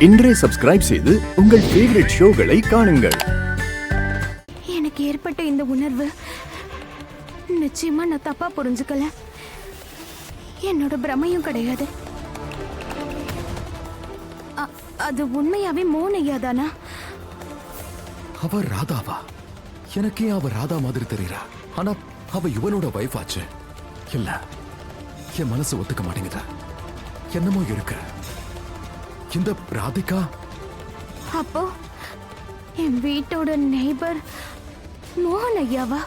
இன்றே சப்ஸ்கிரைப் செய்து உங்கள் ஃபேவரட் ஷோகளை காணுங்கள். எனக்கு ஏற்பட்ட இந்த உணர்வு நிச்சயமா நான் தப்பா புரிஞ்சுக்கல. என்னோட பிரமையும் கிடையாது. அது உண்மையாவே மோனையா தானா? அவ ராதாவா? எனக்கே அவ ராதா மாதிரி தெரியறா. ஆனா அவ இவனோட வைஃப் ஆச்சு. இல்ல, என் மனசு ஒத்துக்க மாட்டேங்குது. என்னமோ இருக்கு. இந்த ராதிகா அப்போ என் வீட்டோட நெய்பர் மோகன் ஐயாவா?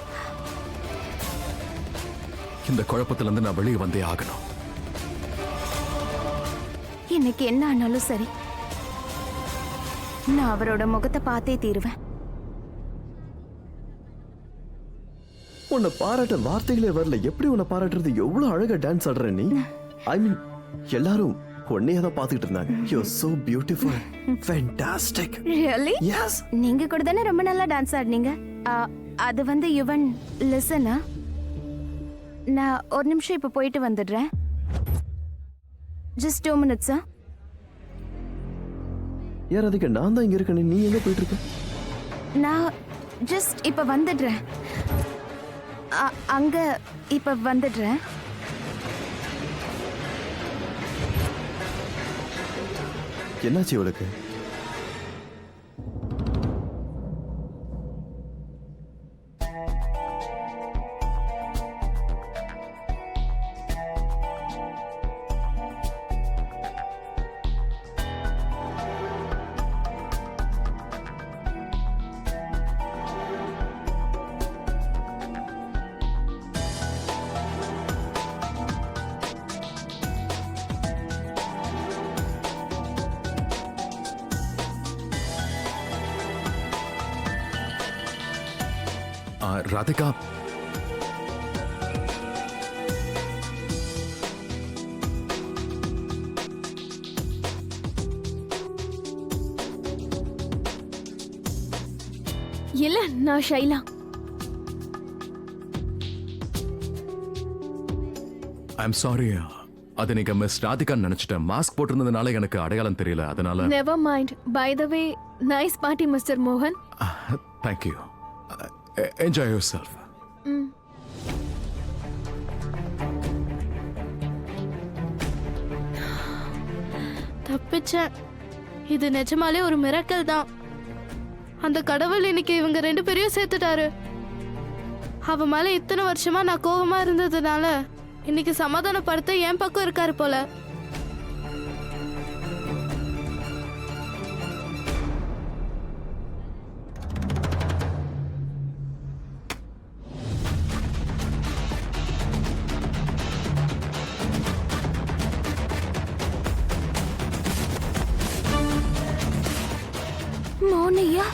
இந்த குழப்பத்துல இருந்து நான் வெளியே வந்தே ஆகணும். எனக்கு என்ன ஆனாலும் சரி, நான் அவரோட முகத்தை பார்த்தே தீருவேன். உன்னை பாராட்ட வார்த்தைகளே வரல. எப்படி உன்னை பாராட்டுறது? எவ்வளவு அழகா டான்ஸ் ஆடுற நீ. ஐ மீன், எல்லாரும் உன்னையே தான் பார்த்துட்டு இருந்தாங்க. You are so beautiful, fantastic. Really? Yes. நீங்க கூட தானே ரொம்ப நல்லா டான்ஸ் ஆடுனீங்க. அது வந்து யுவன் லிசனா. நான் ஒரு நிமிஷம் இப்ப போயிட்டு வந்துடுறேன். Just 2 minutes. யார் அதுக்கு? நான் தான் இங்க இருக்கேன். நீ எங்க போயிட்டு இருக்க? நான் ஜஸ்ட் இப்ப வந்துடுறேன். அங்க இப்ப வந்துடுறேன். என்னாச்சு இவளுக்கு? ராதிகா, இல்ல, நான் ஷைலா. I'm sorry. அது நீங்க மிஸ் ராதிகா நினைச்சிட்டேன். மாஸ்க் போட்டிருந்ததுனால எனக்கு அடையாளம் தெரியல. அதனால never mind. By the way, nice party mister மோகன். Thank you. Enjoy yourself. தப்பிச்சேன். இது நிஜமாலே ஒரு மிராக்கிள் தான். அந்த கடவுள் இன்னைக்கு இவங்க 2 பேரையும் சேர்த்துட்டாரு. அவ மேல இத்தனை வருஷமா நான் கோவமா இருந்ததுனால இன்னைக்கு சமாதானப்படுத்த என் பக்கம் இருக்காரு போல. மோனையா?